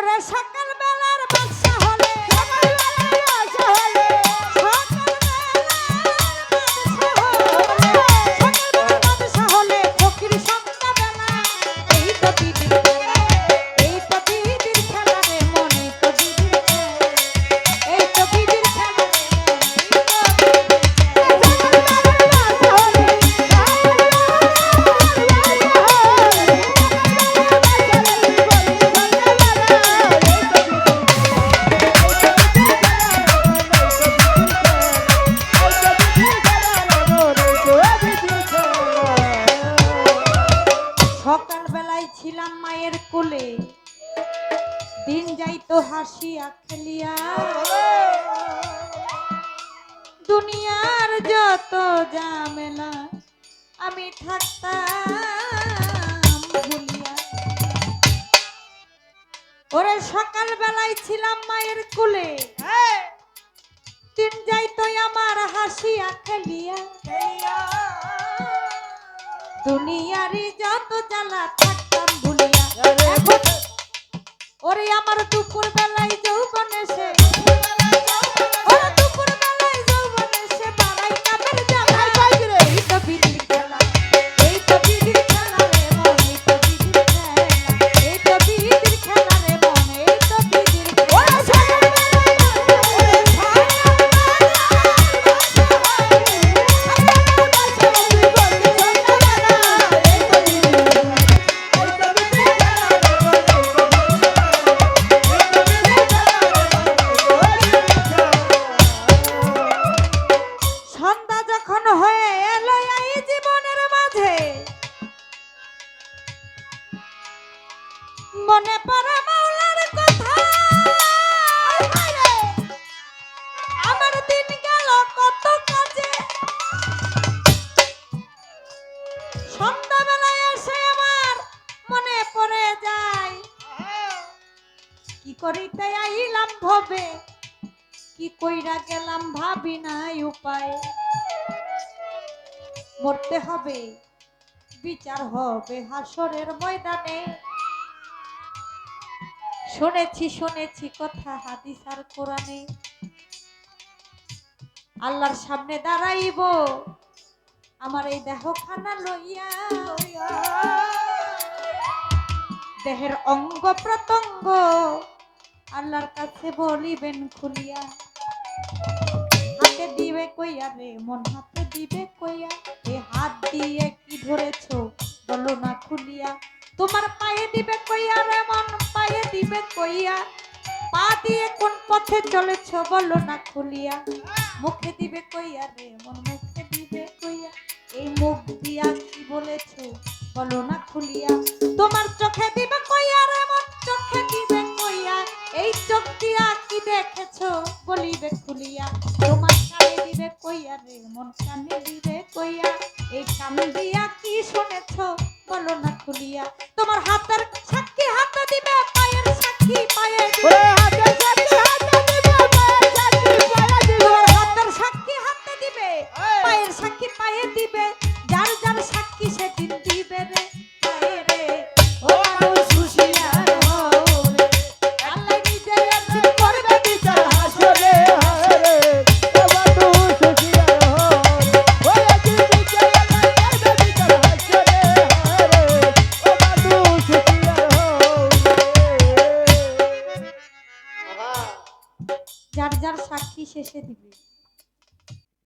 ওরে সকাল বেলার বাদশা হলে ফকির সন্ধ্যা বেলা এই তো দিদির খেলা, এই তো দিদির খেলা রে মন, এই তো দিদির খেলা, এই তো দিদির খেলা রে সকালবেলায় ছিলাম মায়ের কোলে, দিন যাইতো হাসিয়া খেলিয়া, দুনিয়ার যত ঝামেলা আমি থাকতাম ভুলিয়া। ওরে সকালবেলায় ছিলাম মায়ের কোলে, দিন যাইতো আমার হাসিয়া খেলিয়া, দুনিয়ারই যত জ্বালা থাকতাম ভুলিয়া। ওরে আমার দুপুর বেলায় যৌবন এসে, ওরে দুপুর বেলায় যৌবন এসে বাড়াই কামের জ্বালা, এই তো বিধির খেলা, এই তো বিধির খেলা রে মন, এই তো বিধির খেলা, এই তো বিধির খেলা রে মন, এই তো বিধির খেলা। সন্ধ্যা যখন হয়ে এলো এই জীবনের মাঝে, মনে পড়ে মাওলার কথা, আমার দিন গেল কত কাজে, সন্ধ্যাবেলায় এসে আমার মনে পড়ে যায়, কি করিতে আইলাম ভবে, কি কইরা গেলাম ভাবি নাই উপায়, মরতে হবে বিচার হবে হাসরের ময়দানে, শুনেছি শুনেছি কথা হাদিস আর কোরআনে, আল্লাহর সামনে দাঁড়াইব আমার এই দেহখানা লইয়া, দেহের অঙ্গ প্রত্যঙ্গ আল্লাহর কাছে বলিবেন খুলিয়া, হাতে দিবে কইয়া রে মন, হাতে দিবে কইয়া, এ হাত দিয়ে কি ধরেছো বলো না খুলিয়া, তোমার পায়ে দিবে কইয়া রে মন, পায়ে দিবে কইয়া, পা দিয়ে কোন পথে চলেছো বলো না খুলিয়া, মুখে দিবে কইয়া রে মন, মুখে দিবে কইয়া, এই মুখ দিয়া কি বলেছো বলো না খুলিয়া, তোমার চোখে দিবে কইয়া রে মন, চোখে দিবে কইয়া, এই চোখ দিয়া কি দেখেছো বলিবে খুলিয়া, তোমার কানে দিবে কইয়া রে মন, কানে দিবে কইয়া, এই কান দিয়া কি শুনেছো বলো না খুলিয়া, তোমার হাতের সাক্ষী হাতে দিবে, পায়ের সাক্ষী পায়ে দিবে, হাতের সাক্ষী হাতে দিবে, পায়ের সাক্ষী পায়ে দিবে, যার যার সাক্ষী সেদিন দিবে রে পায়ে রে, ও মানুষ হুঁশিয়ার হও রে, আল্লাহ নিজে আছেন করবে বিচার হাসরে, হাসরে ও মানুষ হুঁশিয়ার হও রে, ও আল্লাহ নিজে আল্লাহ করবে বিচার হাসরে, হাসরে ও মানুষ হুঁশিয়ার হও রে। যার যার সাক্ষী শেষে দিবে।